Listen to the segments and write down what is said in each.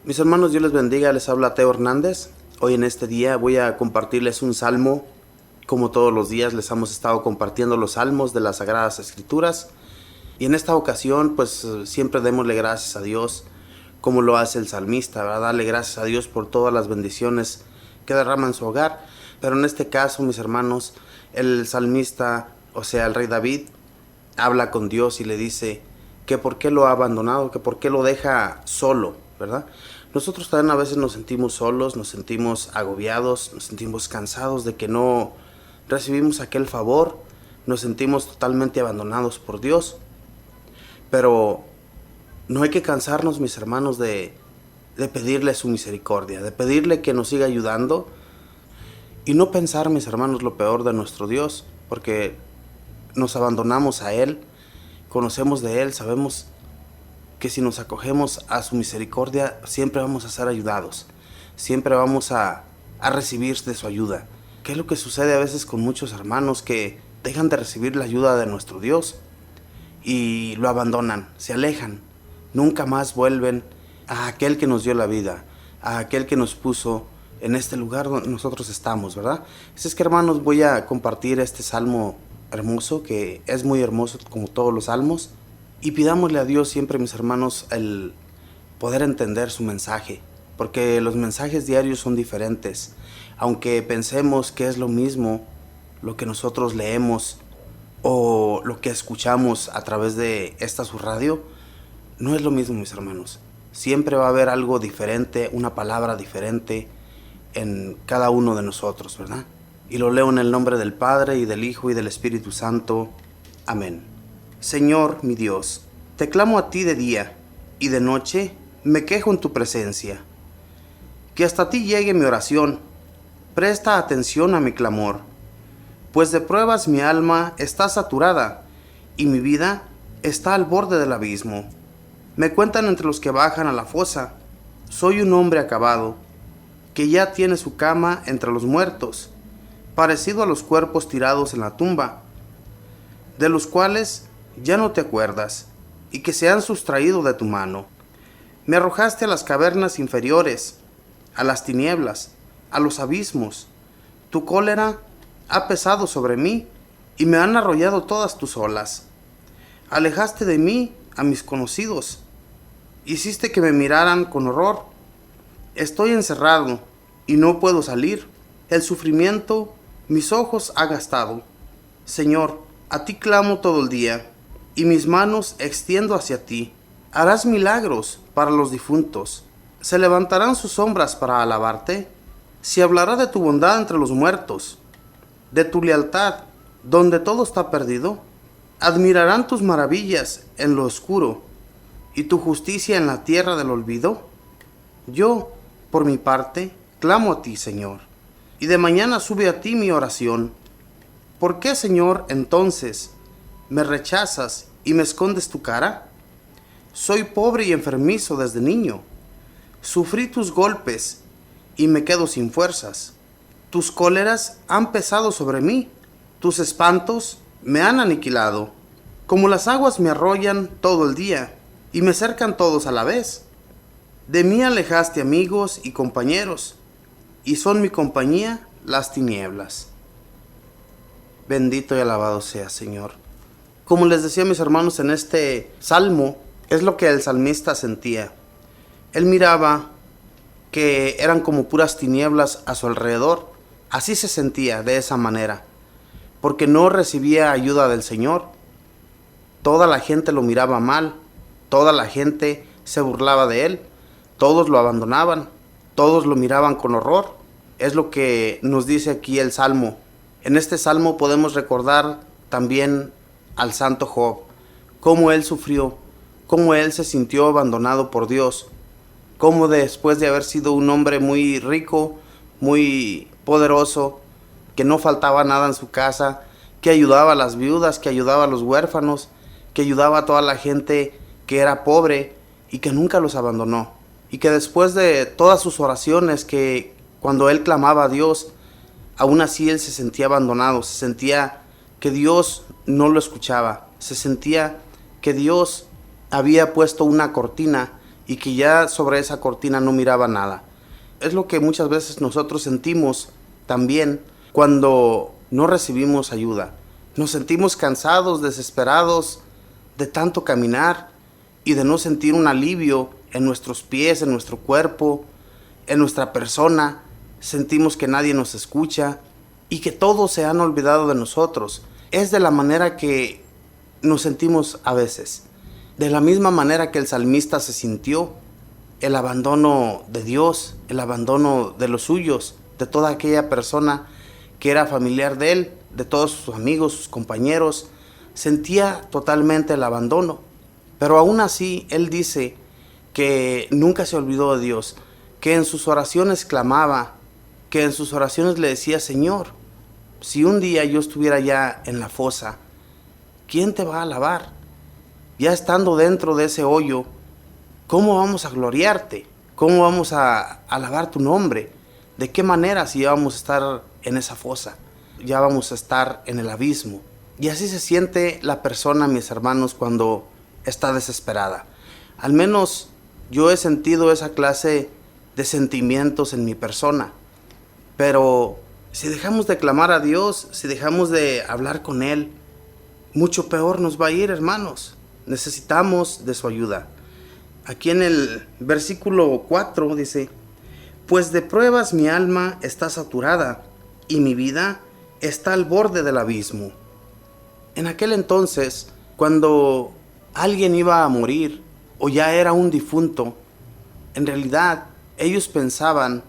Mis hermanos, Dios les bendiga, les habla Teo Hernández. Hoy en este día voy a compartirles un salmo. Como todos los días les hemos estado compartiendo los salmos de las Sagradas Escrituras. Y en esta ocasión pues siempre démosle gracias a Dios como lo hace el salmista, ¿verdad? Darle gracias a Dios por todas las bendiciones que derrama en su hogar. Pero en este caso, mis hermanos, el salmista, o sea el rey David, habla con Dios y le dice que por qué lo ha abandonado, que por qué lo deja solo, ¿verdad? Nosotros también a veces nos sentimos solos, nos sentimos agobiados, nos sentimos cansados de que no recibimos aquel favor, nos sentimos totalmente abandonados por Dios. Pero no hay que cansarnos, mis hermanos, de pedirle su misericordia, de pedirle que nos siga ayudando y no pensar, mis hermanos, lo peor de nuestro Dios, porque nos abandonamos a Él, conocemos de Él, sabemos que si nos acogemos a su misericordia siempre vamos a ser ayudados, siempre vamos a recibir de su ayuda. ¿Qué es lo que sucede a veces con muchos hermanos que dejan de recibir la ayuda de nuestro Dios y lo abandonan, se alejan, nunca más vuelven a aquel que nos dio la vida, a aquel que nos puso en este lugar donde nosotros estamos, ¿verdad? Así es que, hermanos, voy a compartir este salmo hermoso, que es muy hermoso como todos los salmos, y pidámosle a Dios siempre, mis hermanos, el poder entender su mensaje, porque los mensajes diarios son diferentes. Aunque pensemos que es lo mismo lo que nosotros leemos o lo que escuchamos a través de esta su radio, no es lo mismo, mis hermanos. Siempre va a haber algo diferente, una palabra diferente en cada uno de nosotros, ¿verdad? Y lo leo en el nombre del Padre, y del Hijo, y del Espíritu Santo. Amén. Señor, mi Dios, te clamo a ti de día, y de noche me quejo en tu presencia. Que hasta ti llegue mi oración, presta atención a mi clamor, pues de pruebas mi alma está saturada, y mi vida está al borde del abismo. Me cuentan entre los que bajan a la fosa, soy un hombre acabado, que ya tiene su cama entre los muertos, parecido a los cuerpos tirados en la tumba, de los cuales ya no te acuerdas, y que se han sustraído de tu mano. Me arrojaste a las cavernas inferiores, a las tinieblas, a los abismos. Tu cólera ha pesado sobre mí, y me han arrollado todas tus olas. Alejaste de mí a mis conocidos, hiciste que me miraran con horror. Estoy encerrado, y no puedo salir. El sufrimiento mis ojos ha gastado. Señor, a ti clamo todo el día, y mis manos extiendo hacia ti. Harás milagros para los difuntos. ¿Se levantarán sus sombras para alabarte? Se hablará de tu bondad entre los muertos, de tu lealtad donde todo está perdido. Admirarán tus maravillas en lo oscuro, y tu justicia en la tierra del olvido. Yo, por mi parte, clamo a ti, Señor, y de mañana sube a ti mi oración. ¿Por qué, Señor, entonces me rechazas y me escondes tu cara? Soy pobre y enfermizo desde niño. Sufrí tus golpes y me quedo sin fuerzas. Tus cóleras han pesado sobre mí. Tus espantos me han aniquilado. Como las aguas me arrollan todo el día y me cercan todos a la vez. De mí alejaste amigos y compañeros, y son mi compañía las tinieblas. Bendito y alabado sea, Señor. Como les decía, mis hermanos, en este salmo es lo que el salmista sentía. Él miraba que eran como puras tinieblas a su alrededor. Así se sentía, de esa manera, porque no recibía ayuda del Señor. Toda la gente lo miraba mal, toda la gente se burlaba de él, todos lo abandonaban, todos lo miraban con horror. Es lo que nos dice aquí el Salmo. En este Salmo podemos recordar también al santo Job, cómo él sufrió, cómo él se sintió abandonado por Dios, cómo después de haber sido un hombre muy rico, muy poderoso, que no faltaba nada en su casa, que ayudaba a las viudas, que ayudaba a los huérfanos, que ayudaba a toda la gente que era pobre y que nunca los abandonó. Y que después de todas sus oraciones, que cuando él clamaba a Dios, aún así él se sentía abandonado, se sentía que Dios no lo escuchaba, se sentía que Dios había puesto una cortina y que ya sobre esa cortina no miraba nada. Es lo que muchas veces nosotros sentimos también cuando no recibimos ayuda. Nos sentimos cansados, desesperados de tanto caminar y de no sentir un alivio en nuestros pies, en nuestro cuerpo, en nuestra persona. Sentimos que nadie nos escucha y que todos se han olvidado de nosotros. Es de la manera que nos sentimos a veces. De la misma manera que el salmista se sintió, el abandono de Dios, el abandono de los suyos, de toda aquella persona que era familiar de él, de todos sus amigos, sus compañeros, sentía totalmente el abandono. Pero aún así, él dice que nunca se olvidó de Dios, que en sus oraciones clamaba, que en sus oraciones le decía: Señor, si un día yo estuviera ya en la fosa, ¿quién te va a alabar? Ya estando dentro de ese hoyo, ¿cómo vamos a gloriarte? ¿Cómo vamos a alabar tu nombre? ¿De qué manera si ya vamos a estar en esa fosa? Ya vamos a estar en el abismo. Y así se siente la persona, mis hermanos, cuando está desesperada. Al menos yo he sentido esa clase de sentimientos en mi persona. Pero si dejamos de clamar a Dios, si dejamos de hablar con Él, mucho peor nos va a ir, hermanos. Necesitamos de su ayuda. Aquí en el versículo 4 dice: pues de pruebas mi alma está saturada y mi vida está al borde del abismo. En aquel entonces, cuando alguien iba a morir o ya era un difunto, en realidad ellos pensaban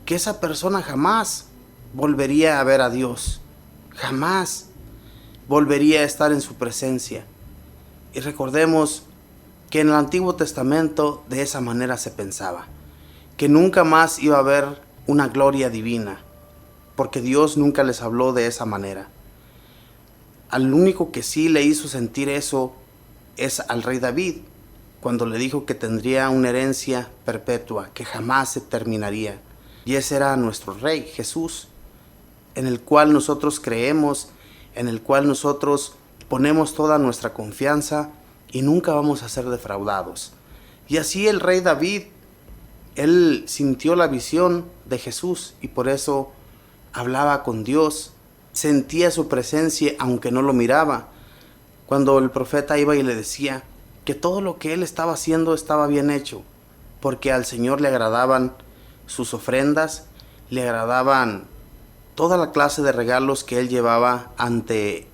que esa persona jamás volvería a ver a Dios, jamás volvería a estar en su presencia. Y recordemos que en el Antiguo Testamento de esa manera se pensaba, que nunca más iba a haber una gloria divina, porque Dios nunca les habló de esa manera. Al único que sí le hizo sentir eso es al rey David, cuando le dijo que tendría una herencia perpetua, que jamás se terminaría. Y ese era nuestro rey, Jesús, en el cual nosotros creemos, en el cual nosotros ponemos toda nuestra confianza y nunca vamos a ser defraudados. Y así el rey David, él sintió la visión de Jesús y por eso hablaba con Dios, sentía su presencia aunque no lo miraba. Cuando el profeta iba y le decía que todo lo que él estaba haciendo estaba bien hecho, porque al Señor le agradaban sus ofrendas, le agradaban toda la clase de regalos que él llevaba ante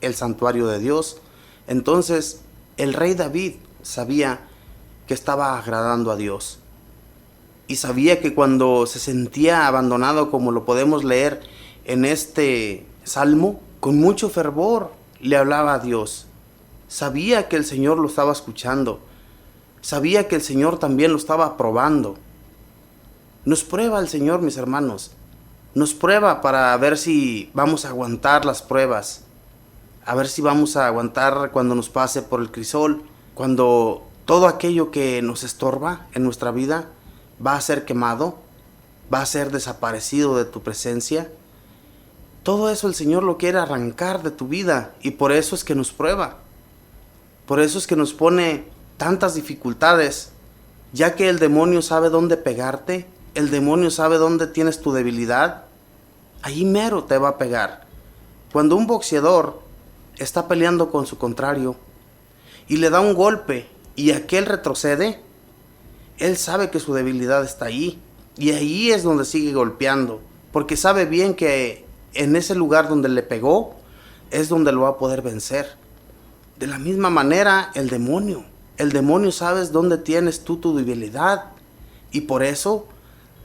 el santuario de Dios. Entonces el rey David sabía que estaba agradando a Dios y sabía que cuando se sentía abandonado, como lo podemos leer en este salmo, con mucho fervor le hablaba a Dios. Sabía que el Señor lo estaba escuchando, sabía que el Señor también lo estaba aprobando. Nos prueba el Señor, mis hermanos, nos prueba para ver si vamos a aguantar las pruebas, a ver si vamos a aguantar cuando nos pase por el crisol, cuando todo aquello que nos estorba en nuestra vida va a ser quemado, va a ser desaparecido de tu presencia. Todo eso el Señor lo quiere arrancar de tu vida y por eso es que nos prueba. Por eso es que nos pone tantas dificultades, ya que el demonio sabe dónde pegarte, el demonio sabe dónde tienes tu debilidad, ahí mero te va a pegar. Cuando un boxeador está peleando con su contrario y le da un golpe y aquel retrocede, él sabe que su debilidad está ahí y ahí es donde sigue golpeando, porque sabe bien que en ese lugar donde le pegó es donde lo va a poder vencer. De la misma manera el demonio sabes dónde tienes tú tu debilidad y por eso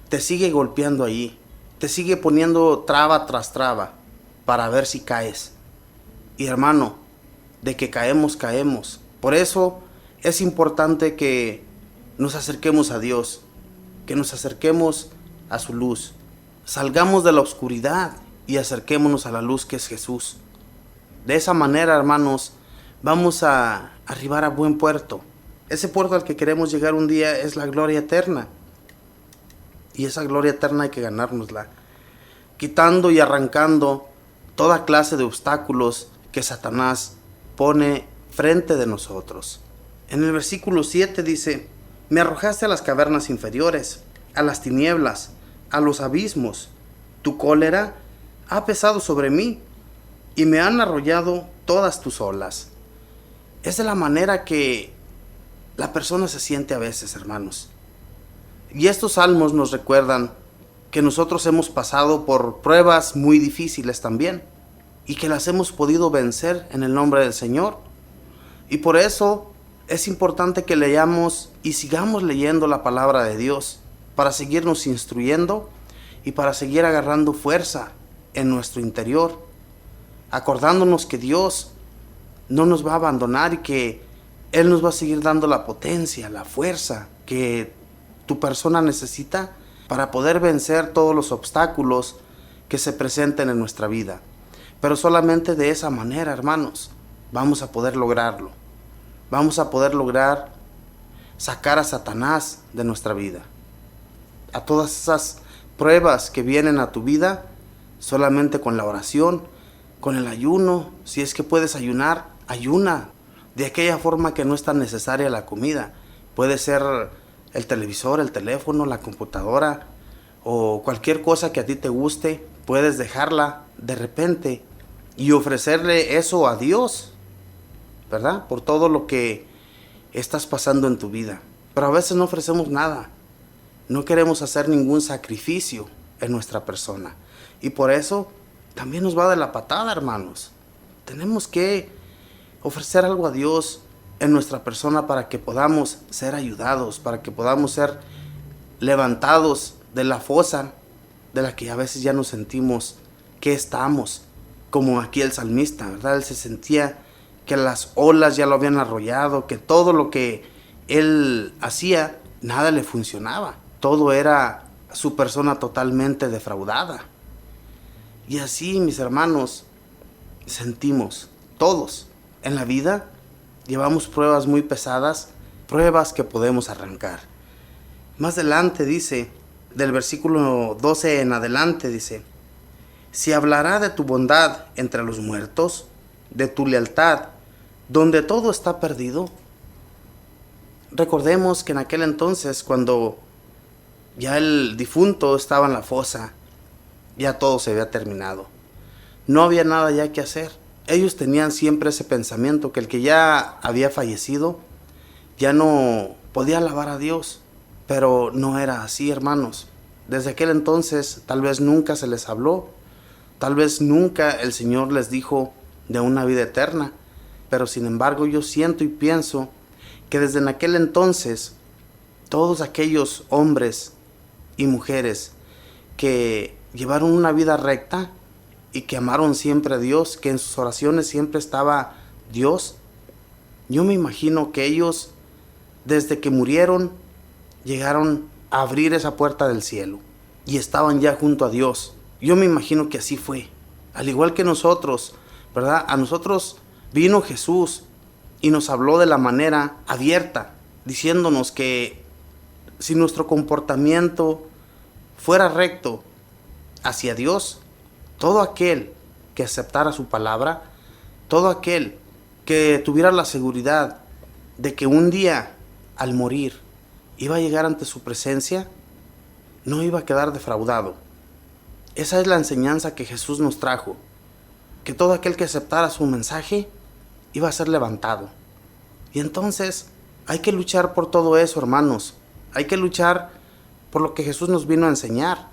te sigue golpeando allí, te sigue poniendo traba tras traba para ver si caes. Y hermano, de que caemos, caemos. Por eso es importante que nos acerquemos a Dios, que nos acerquemos a su luz. Salgamos de la oscuridad y acerquémonos a la luz que es Jesús. De esa manera, hermanos, vamos a arribar a buen puerto. Ese puerto al que queremos llegar un día es la gloria eterna. Y esa gloria eterna hay que ganárnosla, quitando y arrancando toda clase de obstáculos que Satanás pone frente de nosotros. En el versículo 7 dice: Me arrojaste a las cavernas inferiores, a las tinieblas, a los abismos. Tu cólera ha pesado sobre mí y me han arrollado todas tus olas. Es de la manera que la persona se siente a veces, hermanos. Y estos salmos nos recuerdan que nosotros hemos pasado por pruebas muy difíciles también y que las hemos podido vencer en el nombre del Señor. Y por eso es importante que leamos y sigamos leyendo la palabra de Dios para seguirnos instruyendo y para seguir agarrando fuerza en nuestro interior, acordándonos que Dios no nos va a abandonar y que Él nos va a seguir dando la potencia, la fuerza que tu persona necesita para poder vencer todos los obstáculos que se presenten en nuestra vida. Pero solamente de esa manera, hermanos, vamos a poder lograrlo. Vamos a poder lograr sacar a Satanás de nuestra vida. A todas esas pruebas que vienen a tu vida, solamente con la oración, con el ayuno. Si es que puedes ayunar, ayuna de aquella forma que no es tan necesaria la comida. Puede ser el televisor, el teléfono, la computadora o cualquier cosa que a ti te guste. Puedes dejarla de repente y ofrecerle eso a Dios, ¿verdad? Por todo lo que estás pasando en tu vida. Pero a veces no ofrecemos nada. No queremos hacer ningún sacrificio en nuestra persona. Y por eso también nos va de la patada, hermanos. Tenemos que ofrecer algo a Dios en nuestra persona para que podamos ser ayudados, para que podamos ser levantados de la fosa de la que a veces ya nos sentimos que estamos, como aquí el salmista, ¿verdad? Él se sentía que las olas ya lo habían arrollado, que todo lo que él hacía, nada le funcionaba. Todo era su persona totalmente defraudada. Y así, mis hermanos, sentimos todos en la vida. Llevamos pruebas muy pesadas, pruebas que podemos arrancar. Más adelante dice, del versículo 12 en adelante dice: si hablará de tu bondad entre los muertos, de tu lealtad, donde todo está perdido. Recordemos que en aquel entonces, cuando ya el difunto estaba en la fosa, ya todo se había terminado. No había nada ya que hacer. Ellos tenían siempre ese pensamiento que el que ya había fallecido ya no podía alabar a Dios, pero no era así, hermanos. Desde aquel entonces tal vez nunca se les habló, tal vez nunca el Señor les dijo de una vida eterna, pero sin embargo yo siento y pienso que desde en aquel entonces todos aquellos hombres y mujeres que llevaron una vida recta y que amaron siempre a Dios, que en sus oraciones siempre estaba Dios, yo me imagino que ellos, desde que murieron, llegaron a abrir esa puerta del cielo y estaban ya junto a Dios. Yo me imagino que así fue, al igual que nosotros, ¿verdad? A nosotros vino Jesús y nos habló de la manera abierta, diciéndonos que si nuestro comportamiento fuera recto hacia Dios, todo aquel que aceptara su palabra, todo aquel que tuviera la seguridad de que un día al morir iba a llegar ante su presencia, no iba a quedar defraudado. Esa es la enseñanza que Jesús nos trajo, que todo aquel que aceptara su mensaje iba a ser levantado. Y entonces hay que luchar por todo eso, hermanos. Hay que luchar por lo que Jesús nos vino a enseñar,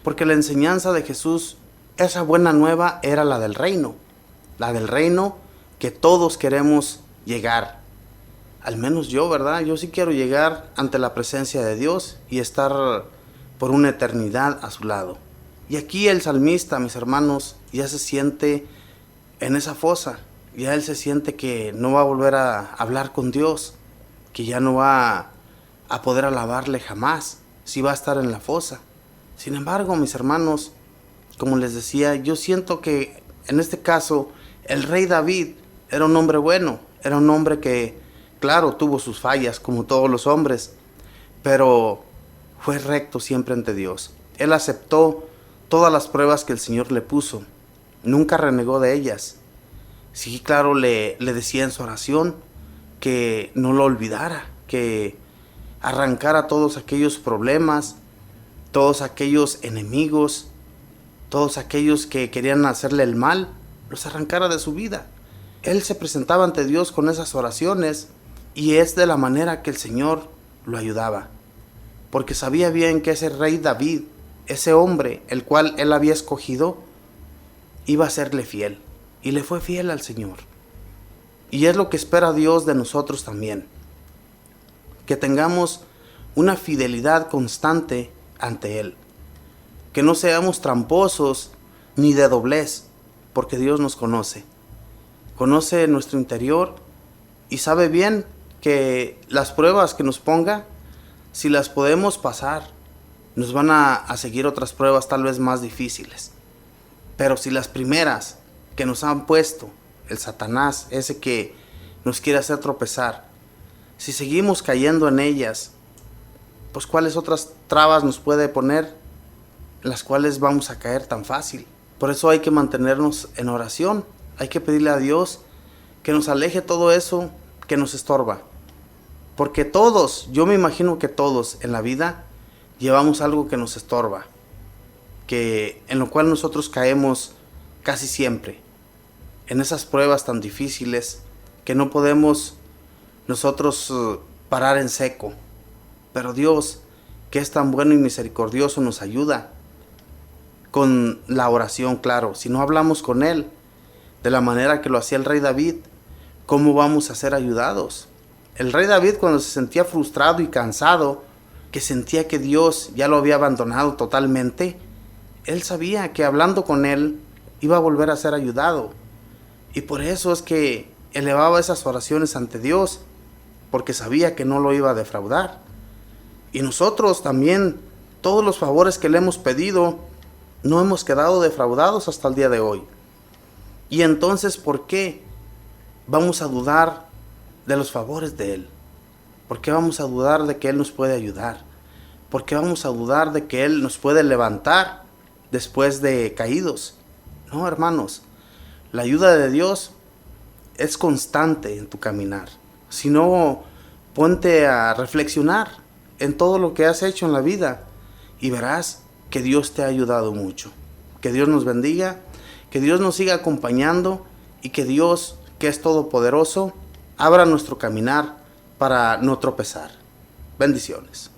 porque la enseñanza de Jesús, esa buena nueva, era la del reino que todos queremos llegar. Al menos yo, ¿verdad? Yo sí quiero llegar ante la presencia de Dios y estar por una eternidad a su lado. Y aquí el salmista, mis hermanos, ya se siente en esa fosa. Ya él se siente que no va a volver a hablar con Dios, que ya no va a poder alabarle jamás, si va a estar en la fosa. Sin embargo, mis hermanos, como les decía, yo siento que en este caso el rey David era un hombre bueno, era un hombre que, claro, tuvo sus fallas como todos los hombres, pero fue recto siempre ante Dios. Él aceptó todas las pruebas que el Señor le puso, nunca renegó de ellas. Sí, claro, le decía en su oración que no lo olvidara, que arrancara todos aquellos problemas, todos aquellos enemigos, todos aquellos que querían hacerle el mal, los arrancara de su vida. Él se presentaba ante Dios con esas oraciones y es de la manera que el Señor lo ayudaba. Porque sabía bien que ese rey David, ese hombre el cual él había escogido, iba a serle fiel. Y le fue fiel al Señor. Y es lo que espera Dios de nosotros también. Que tengamos una fidelidad constante ante Él. Que no seamos tramposos ni de doblez, porque Dios nos conoce. Conoce nuestro interior y sabe bien que las pruebas que nos ponga, si las podemos pasar, nos van a seguir otras pruebas tal vez más difíciles. Pero si las primeras que nos han puesto, el Satanás, ese que nos quiere hacer tropezar, si seguimos cayendo en ellas, pues ¿cuáles otras trabas nos puede poner en las cuales vamos a caer tan fácil? Por eso hay que mantenernos en oración, hay que pedirle a Dios que nos aleje todo eso que nos estorba. Porque todos, yo me imagino que todos en la vida llevamos algo que nos estorba, en lo cual nosotros caemos casi siempre, en esas pruebas tan difíciles que no podemos nosotros parar en seco. Pero Dios, que es tan bueno y misericordioso, nos ayuda con la oración, claro. Si no hablamos con Él de la manera que lo hacía el rey David, ¿cómo vamos a ser ayudados? El rey David, cuando se sentía frustrado y cansado, que sentía que Dios ya lo había abandonado totalmente, él sabía que hablando con Él iba a volver a ser ayudado. Y por eso es que elevaba esas oraciones ante Dios, porque sabía que no lo iba a defraudar. Y nosotros también, todos los favores que le hemos pedido, no hemos quedado defraudados hasta el día de hoy. Y entonces, ¿por qué vamos a dudar de los favores de Él? ¿Por qué vamos a dudar de que Él nos puede ayudar? ¿Por qué vamos a dudar de que Él nos puede levantar después de caídos? No, hermanos, la ayuda de Dios es constante en tu caminar. Si no, ponte a reflexionar en todo lo que has hecho en la vida y verás que Dios te ha ayudado mucho. Que Dios nos bendiga, que Dios nos siga acompañando y que Dios, que es todopoderoso, abra nuestro caminar para no tropezar. Bendiciones.